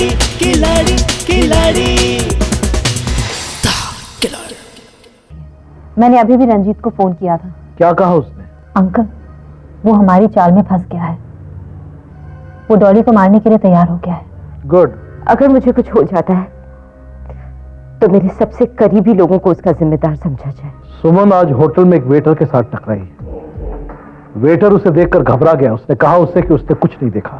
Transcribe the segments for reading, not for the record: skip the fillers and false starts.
खिलाड़ी खिलाड़ी खिलाड़ी। मैंने अभी भी रंजीत को फोन किया था। क्या कहा उसने? अंकल, वो हमारी चाल में फंस गया है। वो डॉली को मारने के लिए तैयार हो गया है। गुड। अगर मुझे कुछ हो जाता है तो मेरे सबसे करीबी लोगों को उसका जिम्मेदार समझा जाए। सुमन आज होटल में एक वेटर के साथ टकराई। वेटर उसे देखकर घबरा गया। उसने कहा उससे कि उसने कुछ नहीं देखा।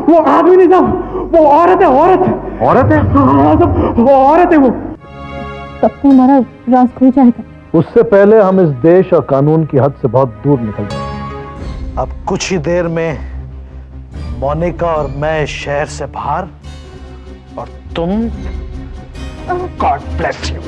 वो आदमी नहीं साहब, वो औरत है। औरत औरत है? हाँ साहब, वो औरत है। वो तब तो हमारा राज खुल जाएगा। उससे पहले हम इस देश और कानून की हद से बहुत दूर निकल जाएंगे। अब कुछ ही देर में मोनिका और मैं शहर से बाहर, और तुम God bless you.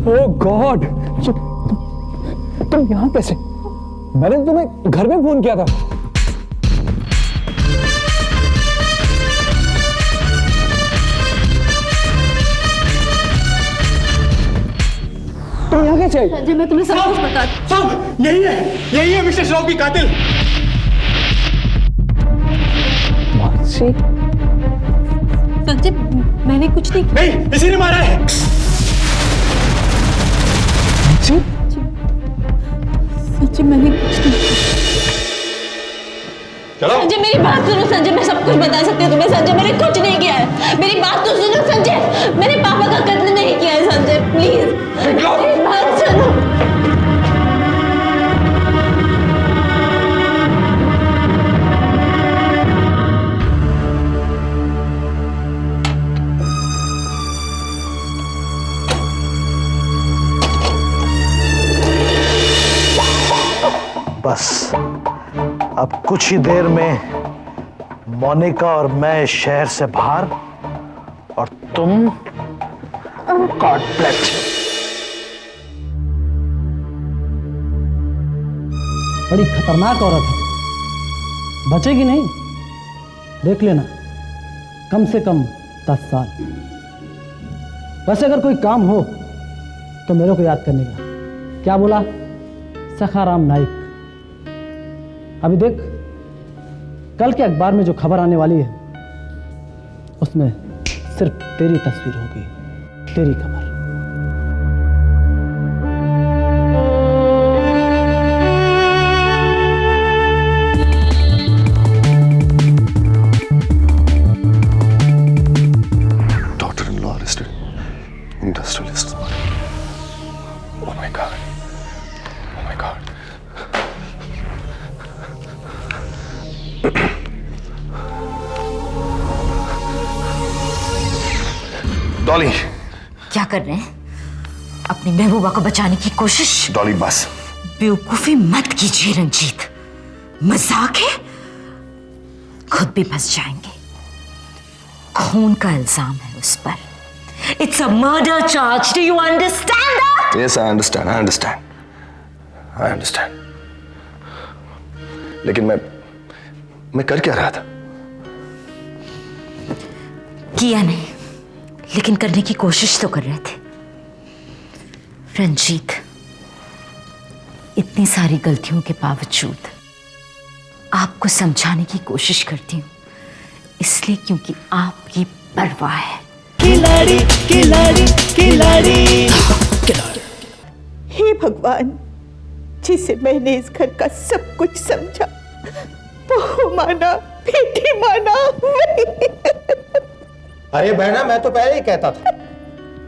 Oh God, तुम यहाँ कैसे? मैंने तुम्हें घर में फोन किया था। तुम यहाँ कैसे? संजय, मैं तुम्हें सब कुछ बता। साहब, यही है मिस्टर श्रॉफ की कातिल। मानसी? संजय, मैंने कुछ नहीं, इसी ने मारा है। सच्ची मैंने कुछ नहीं। चलो संजय, मेरी बात सुनो। संजय, मैं सब कुछ बता सकती हूँ तुम्हें। संजय, मैंने कुछ नहीं किया है। मेरी बात तो सुनो संजय, मैंने पापा का कत्ल नहीं किया है। संजय प्लीज मेरी बात सुनो। बस अब कुछ ही देर में मोनिका और मैं शहर से बाहर, और तुम गॉड ब्लेस यू। बड़ी खतरनाक औरत है, बचेगी नहीं। देख लेना, कम से कम 10 साल। वैसे अगर कोई काम हो तो मेरे को याद करने का। क्या बोला? सखाराम नाइक। अभी देख, कल के अखबार में जो खबर आने वाली है उसमें सिर्फ तेरी तस्वीर होगी, तेरी खबर। Daughter in law arrested. Industrialist. Oh my God. Oh my God. Dolly, क्या कर रहे हैं? अपनी महबूबा को बचाने की कोशिश? डॉली बस। बेवकूफी मत कीजिए रंजीत, मजाक है। खुद भी फंस जाएंगे। खून का इल्जाम है उस पर। It's a murder charge. Do you understand that? Yes, I understand. I understand. I understand. लेकिन मैं कर क्या रहा था? किया नहीं, लेकिन करने की कोशिश तो कर रहे थे। रंजीत, इतनी सारी गलतियों के बावजूद आपको समझाने की कोशिश करती हूँ, इसलिए क्योंकि आपकी परवाह है। खिलाड़ी खिलाड़ी खिलाड़ी। हे भगवान, जिसे मैंने इस घर का सब कुछ समझा, वो माना, बेटी माना। अरे बहना, मैं तो पहले ही कहता था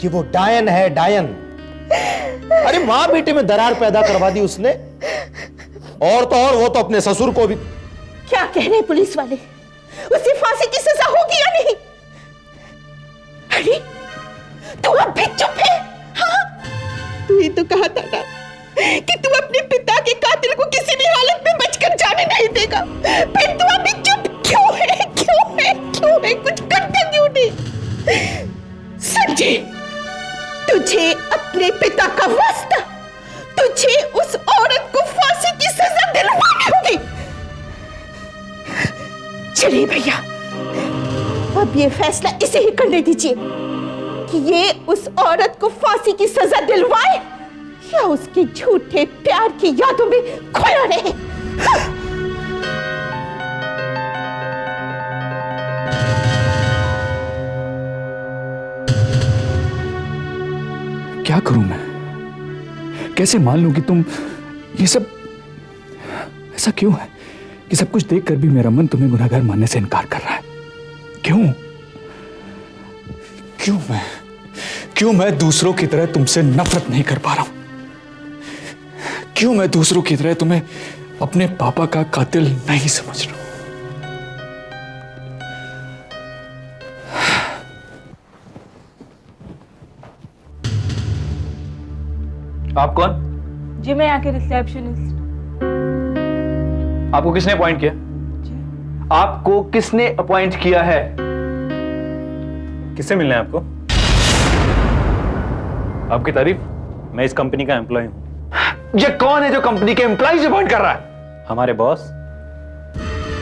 कि वो डायन है, डायन। अरे माँ बेटे में दरार पैदा करवा दी उसने। और तो और वो तो अपने ससुर को भी। क्या कह रहे पुलिस वाले? उसे फांसी की सजा होगी या नहीं? अरे तू अब भी चुप है? हाँ, तू ही तो कहा था ना कि तू अपने पिता के कातिल को किसी भी हालत में बचकर जाने नहीं देगा। फिर तू अभी चुप क्यों है? क्यों है? क्यों है? कुछ करता क्यों नहीं? संजय, तुझे अपने पिता का वास्ता, तुझे उस औरत को फांसी की सजा दिलवानी होगी। चलिए भैया, अब ये फैसला इसे ही करने दीजिए कि ये उस औरत को फांसी की सजा दिलवाए या उसके झूठे प्यार की यादों में खोया रहे। क्या करूं मैं? कैसे मान लूं कि तुम ये सब ऐसा क्यों है कि सब कुछ देखकर भी मेरा मन तुम्हें गुनहगार मानने से इनकार कर रहा है? क्यों क्यों मैं दूसरों की तरह तुमसे नफरत नहीं कर पा रहा हूं? क्यों मैं दूसरों की तरह तुम्हें अपने पापा का कातिल नहीं समझ रहा हूं? आप कौन? जी मैं यहाँ के रिसेप्शनिस्ट। आपको किसने अपॉइंट किया? आपको किसने अपॉइंट किया है? किससे मिलना है आपको? आपकी तारीफ? मैं इस कंपनी का एम्प्लॉय हूं। ये कौन है जो कंपनी के एम्प्लॉय से अपॉइंट कर रहा है? हमारे बॉस।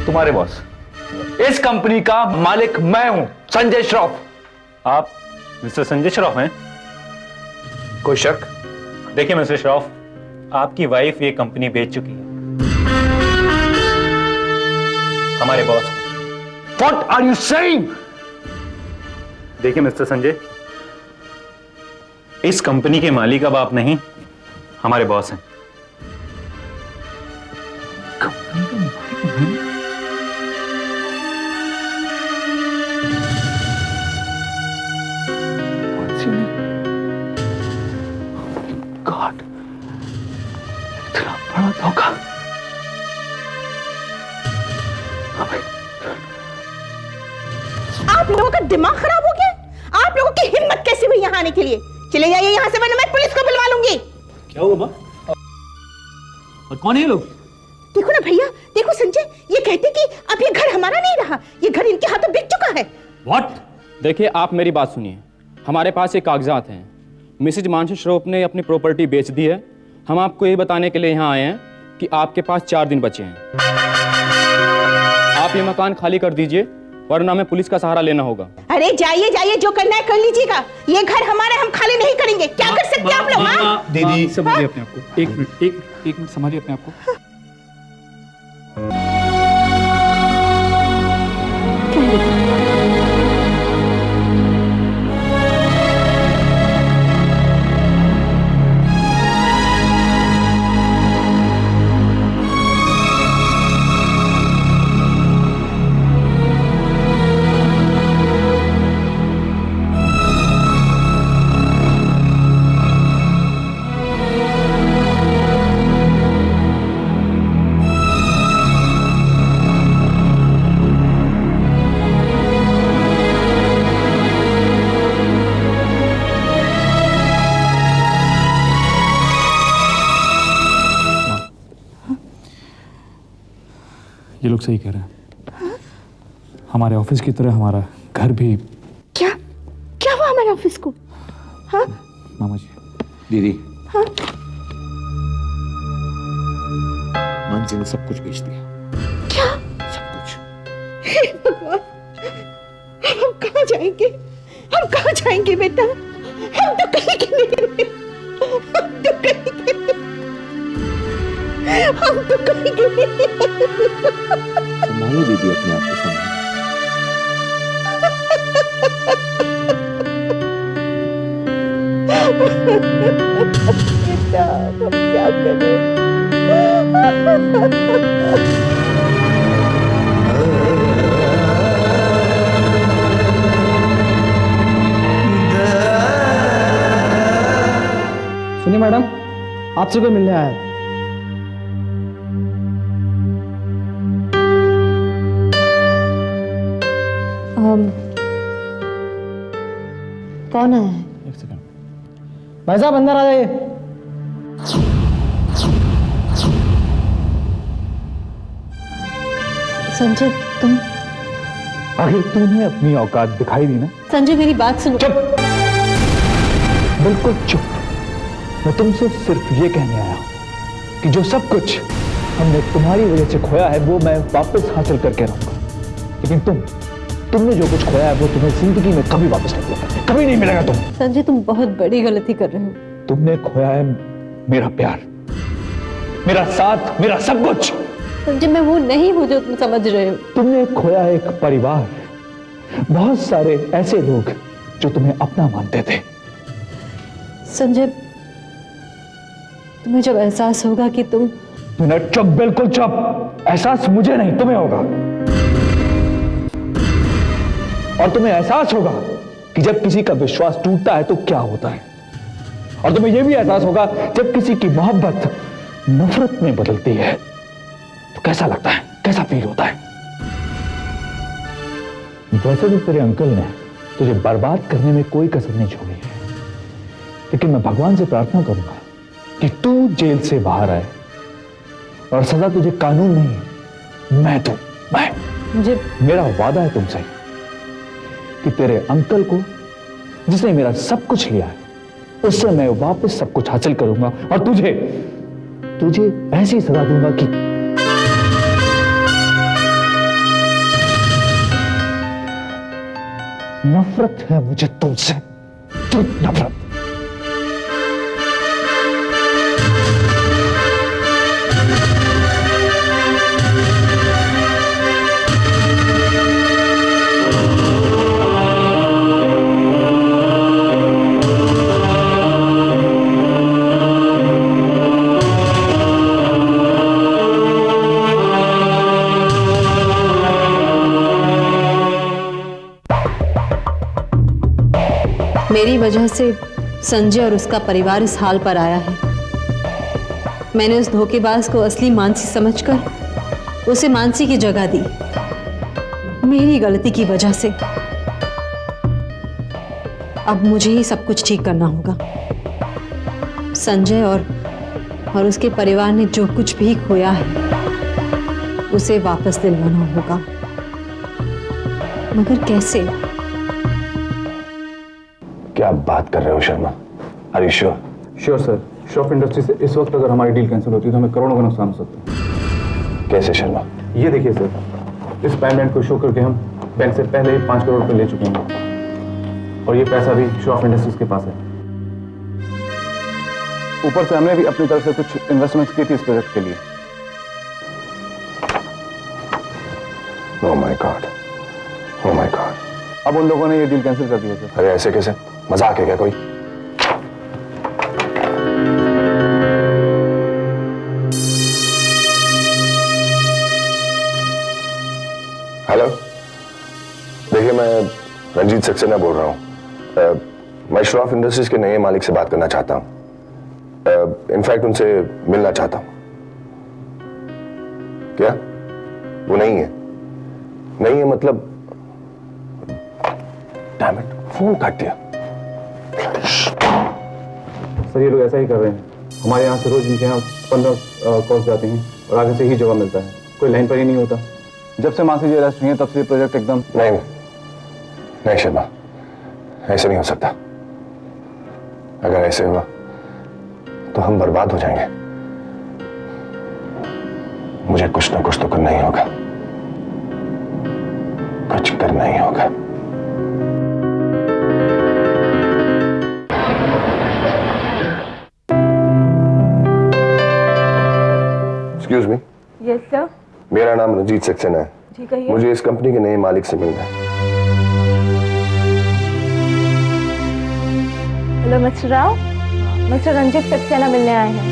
तुम्हारे बॉस? इस कंपनी का मालिक मैं हूं, संजय श्रॉफ। आप मिस्टर संजय श्रॉफ हैं? कोई शक? देखिए मिस्टर श्रॉफ, आपकी वाइफ ये कंपनी बेच चुकी है हमारे बॉस को। What are you saying? देखिए मिस्टर संजय, इस कंपनी के मालिक अब आप नहीं, हमारे बॉस हैं। कंपनी का मालिक मैं? गॉड, इतना बड़ा धोखा। आप लोगों का दिमाग खराब हो गया? आप लोगों की हिम्मत कैसे हुई यहाँ आने के लिए? चले जाइए यहाँ से, वरना मैं पुलिस को बुलवा लूंगी। क्या हुआ माँ? और कौन है ये लोग? देखो ना भैया, देखो संजय, ये कहते कि अब ये घर हमारा नहीं रहा, ये घर इनके हाथों बिक चुका है। What? देखिए, आप मेरी बात सुनिए। हमारे पास ये कागजात हैं। मिसेज मानसी श्रॉफ ने अपनी प्रॉपर्टी बेच दी है। हम आपको ये बताने के लिए यहाँ आए हैं कि आपके पास 4 दिन बचे हैं। आप ये मकान खाली कर दीजिए, वरना हमें पुलिस का सहारा लेना होगा। अरे जाइए जाइए, जो करना है कर लीजिएगा। ये घर हमारा, हम खाली नहीं करेंगे। क्या कर सकते हैं आप लोग? हाँ? दीदी संभालिए अपने आप को। एक मिनट संभालिए अपने आप को। ये लोग सही कह रहे हैं। हमारे ऑफिस की तरह हमारा घर भी। क्या क्या हुआ हमारे ऑफिस को? हाँ मामा जी। दीदी, हाँ? मानसी ने सब कुछ बेच दिया। क्या? सब कुछ। हे भगवान, हम कहाँ जाएंगे? हम कहाँ जाएंगे बेटा? हम तो कहीं के नहीं रहे। हम तो कहीं के नहीं। हम तो कहीं के नहीं। संभालो दीदी अपने आप को, संभालो। बेटा, हम क्या करें? सुनिए मैडम, आपसे कोई मिलने आया है। कौन आया है? एक सेकंड। भाई साहब अंदर आ जाइए। संजय, तुम? आखिर तुम्हें अपनी औकात दिखाई दी ना? संजय मेरी बात सुनो। चुप! बिल्कुल चुप। मैं तुमसे सिर्फ ये कहने आया हूं कि जो सब कुछ हमने तुम्हारी वजह से खोया है वो मैं वापस हासिल करके रहूंगा, लेकिन तुमने जो कुछ खोया है वो तुम्हें जिंदगी में कभी वापस नहीं मिलेगा, कभी नहीं मिलेगा। संजय, तुम बहुत बड़ी गलती कर रहे हो। तुमने खोया है मेरा प्यार, मेरा साथ, मेरा सब कुछ। संजय, मैं वो नहीं हूं जो तुम समझ रहे हो। तुमने खोया है एक परिवार, बहुत सारे ऐसे लोग जो तुम्हें अपना मानते थे। संजय, तुम्हें जब एहसास होगा कि तुम मिनट चुप, बिल्कुल चुप। एहसास मुझे नहीं तुम्हें होगा, और तुम्हें एहसास होगा कि जब किसी का विश्वास टूटता है तो क्या होता है, और तुम्हें यह भी एहसास होगा जब किसी की मोहब्बत नफरत में बदलती है तो कैसा लगता है, कैसा फील होता है। वैसे तो तेरे अंकल ने तुझे बर्बाद करने में कोई कसर नहीं छोड़ी है, लेकिन मैं भगवान से प्रार्थना करूंगा कि तू जेल से बाहर आए और सजा तुझे कानून नहीं मैं दूं। मुझे मेरा वादा है तुमसे कि तेरे अंकल को, जिसने मेरा सब कुछ लिया है, उससे मैं वापस सब कुछ हासिल करूंगा और तुझे ऐसी सजा दूंगा कि नफरत है मुझे तुमसे, नफरत। मेरी वजह से संजय और उसका परिवार इस हाल पर आया है। मैंने उस धोखेबाज को असली मानसी समझकर उसे मानसी की जगह दी, मेरी गलती की वजह से। अब मुझे ही सब कुछ ठीक करना होगा। संजय और उसके परिवार ने जो कुछ भी खोया है उसे वापस दिलवाना होगा, मगर कैसे? क्या आप बात कर रहे हो Sharma? Are you sure? Sure sir. Shroff industry से इस वक्त अगर हमारी डील कैंसिल होती है तो हमें करोड़ों का नुकसान हो सकता है। कैसे शर्मा? ये देखिए सर, इस पेमेंट को शो करके हम बैंक से पहले ही 5 करोड़ रुपए ले चुके हैं, और ये पैसा भी श्रॉफ इंडस्ट्रीज के पास है। ऊपर से हमने भी अपनी तरफ से कुछ इन्वेस्टमेंट की थी इस प्रोजेक्ट के लिए। Oh my God, oh my God. अब उन लोगों ने ये डील कैंसिल कर दी है सर। अरे ऐसे कैसे? मजाक है क्या कोई? हेलो, देखिए मैं रंजीत सक्सेना बोल रहा हूं। मैं श्रॉफ इंडस्ट्रीज के नए मालिक से बात करना चाहता हूं। इनफैक्ट उनसे मिलना चाहता हूं। क्या वो नहीं है? नहीं है मतलब? डैम इट, फोन काट दिया। सर ये लोग ऐसा ही कर रहे हैं। हमारे यहाँ से रोज इनके यहाँ 15 कॉल्स जाते हैं और आगे से ही जवाब मिलता है, कोई लाइन पर ही नहीं होता। जब से मासी जी अरेस्ट हुई हैं तब से ये प्रोजेक्ट एकदम नहीं शर्मा, ऐसे नहीं हो सकता। अगर ऐसे हुआ तो हम बर्बाद हो जाएंगे। मुझे कुछ ना कुछ तो करना ही होगा, कुछ करना ही होगा। Excuse me. Yes sir. मेरा नाम रंजीत सक्सेना है। जी कहिए। मुझे इस कंपनी के नए मालिक से मिलना है। Hello mister Rao, mister Ranjit Saxena मिलने आए हैं।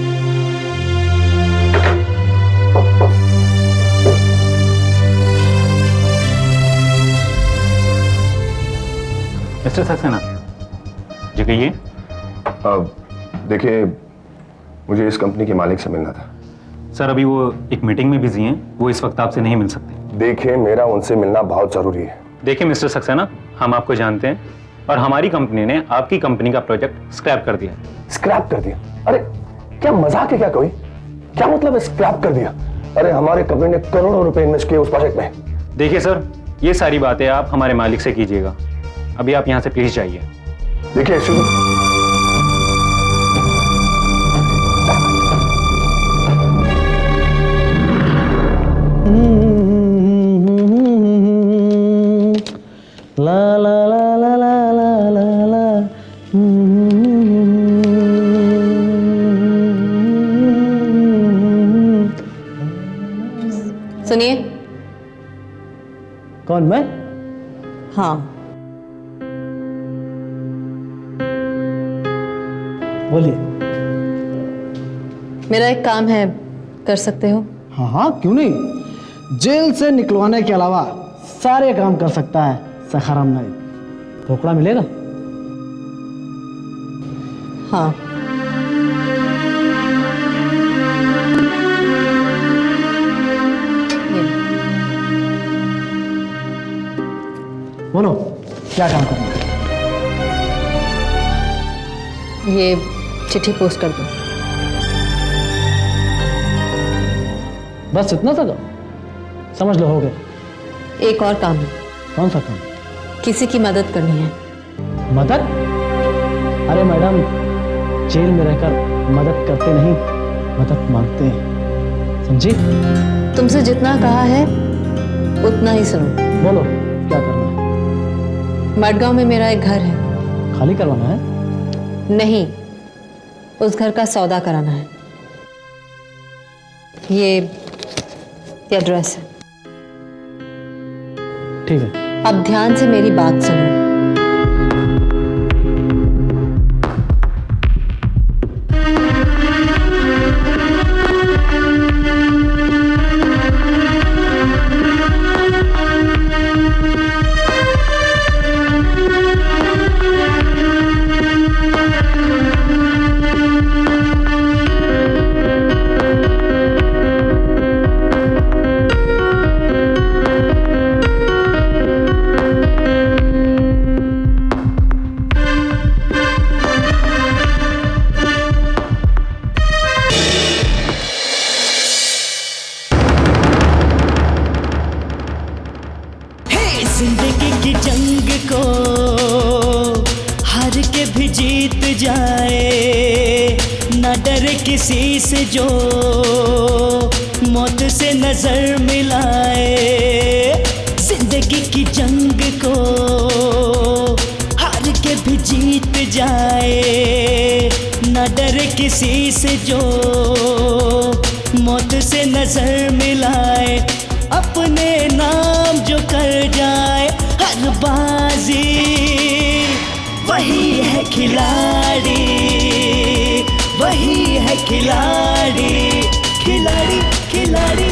मिस्टर सक्सेना जी कहिए। देखिए मुझे इस कंपनी के मालिक से मिलना था। सर अभी वो एक मीटिंग में बिजी हैं, वो इस वक्त आपसे नहीं मिल सकते। देखिए मेरा उनसे मिलना बहुत जरूरी है। देखिए मिस्टर सक्सेना, हम आपको जानते हैं और हमारी कंपनी ने आपकी कंपनी का प्रोजेक्ट स्क्रैप कर दिया। स्क्रैप कर दिया? अरे क्या मजाक है क्या कोई? क्या मतलब है स्क्रैप कर दिया? अरे हमारे कंपनी ने करोड़ों रुपए इन्वेस्ट किए उस प्रोजेक्ट में। देखिए सर, ये सारी बातें आप हमारे मालिक से कीजिएगा। अभी आप यहाँ से प्लीज जाइए। देखिए कौन, मैं? हाँ। बोलिए। मेरा एक काम है, कर सकते हो? हाँ हाँ, क्यों नहीं। जेल से निकलवाने के अलावा सारे काम कर सकता है सखाराम नाइक। रोकड़ा मिलेगा? हाँ। बोलो, क्या काम करना है? ये चिट्ठी पोस्ट कर दो। बस इतना सा? समझ लो, हो गया। एक और काम है। कौन सा काम? किसी की मदद करनी है। मदद? अरे मैडम, जेल में रहकर मदद करते नहीं, मदद मांगते हैं, समझी? तुमसे जितना कहा है उतना ही सुनो। बोलो, क्या करना है? मडगांव में मेरा एक घर है। खाली करवाना है? नहीं, उस घर का सौदा कराना है। ये एड्रेस है। ठीक है। अब ध्यान से मेरी बात सुनो। जिंदगी की जंग को हार के भी जीत जाए, न डरे किसी से जो मौत से नजर मिलाए। जिंदगी की जंग को हार के भी जीत जाए, न डरे किसी से जो मौत से नजर मिलाए। अपने नाम जो कर जाए हर बाजी, वही है खिलाड़ी, वही है खिलाड़ी, खिलाड़ी खिलाड़ी।